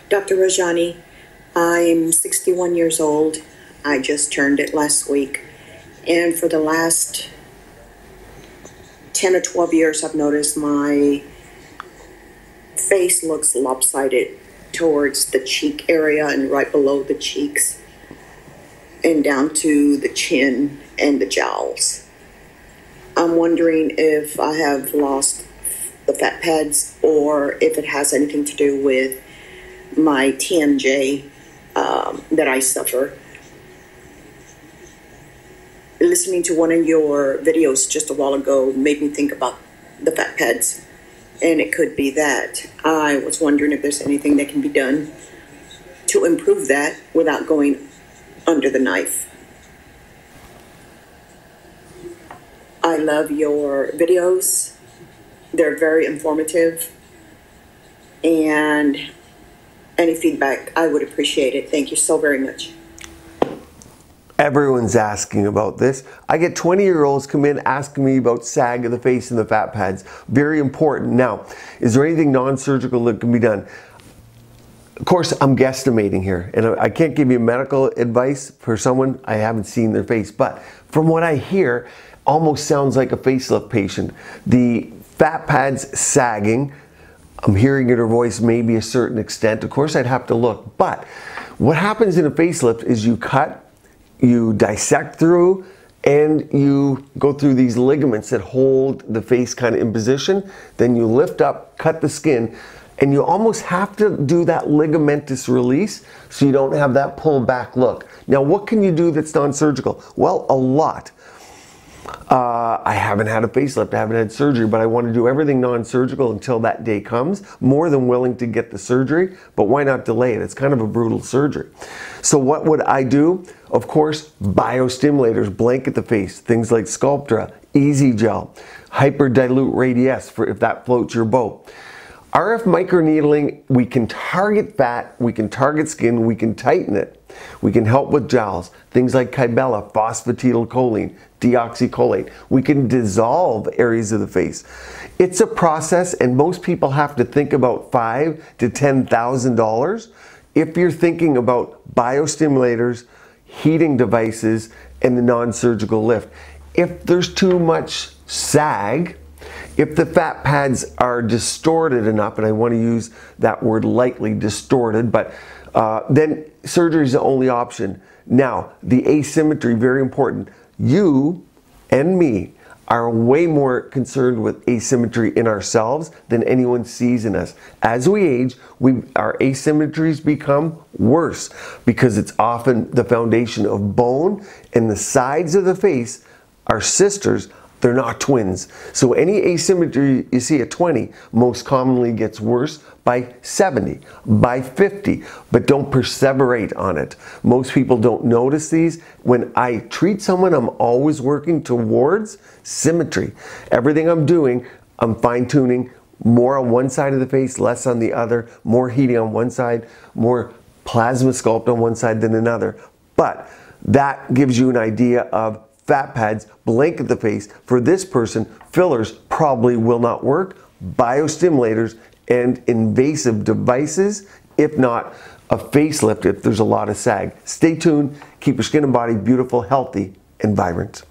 Dr. Rajani, I'm 61 years old. I just turned it last week. And for the last 10 or 12 years, I've noticed my face looks lopsided towards the cheek area and right below the cheeks and down to the chin and the jowls. I'm wondering if I have lost the fat pads or if it has anything to do with my TMJ that I suffer. Listening to one of your videos just a while ago made me think about the fat pads, and it could be that. I was wondering if there's anything that can be done to improve that without going under the knife. I love your videos. They're very informative, and any feedback, I would appreciate it. Thank you so very much. Everyone's asking about this. I get 20-year-olds come in asking me about sag of the face and the fat pads. Very important. Now, is there anything non-surgical that can be done? Of course, I'm guesstimating here, and I can't give you medical advice for someone I haven't seen their face, but from what I hear, almost sounds like a facelift patient. The fat pads sagging, I'm hearing in her voice maybe a certain extent. Of course, I'd have to look, but what happens in a facelift is you cut, you dissect through, and you go through these ligaments that hold the face kind of in position. Then you lift up, cut the skin, and you almost have to do that ligamentous release so you don't have that pull back look. Now, what can you do that's non-surgical? Well, a lot. I haven't had a facelift, I haven't had surgery, but I want to do everything non-surgical until that day comes. More than willing to get the surgery, but why not delay it? It's kind of a brutal surgery. So what would I do? Of course, biostimulators, blanket the face, things like Sculptra, Easy Gel, Hyperdilute Radiesse for if that floats your boat. RF microneedling, we can target fat, we can target skin, we can tighten it. We can help with jowls, things like Kybella, phosphatidylcholine, deoxycholate. We can dissolve areas of the face. It's a process, and most people have to think about $5,000 to $10,000 if you're thinking about biostimulators, heating devices, and the non-surgical lift. If there's too much sag, if the fat pads are distorted enough, and I want to use that word lightly, distorted, but then surgery is the only option. Now, the asymmetry, very important. You and me are way more concerned with asymmetry in ourselves than anyone sees in us. As we age, our asymmetries become worse because it's often the foundation of bone, and the sides of the face are sisters. They're not twins. So any asymmetry you see at 20 most commonly gets worse by 70, by 50, but don't perseverate on it. Most people don't notice these. When I treat someone, I'm always working towards symmetry. Everything I'm doing, I'm fine-tuning more on one side of the face, less on the other, more heating on one side, more plasma sculpt on one side than another. But that gives you an idea of fat pads, blanket the face. For this person, fillers probably will not work. Biostimulators and invasive devices, if not a facelift if there's a lot of sag. Stay tuned, keep your skin and body beautiful, healthy, and vibrant.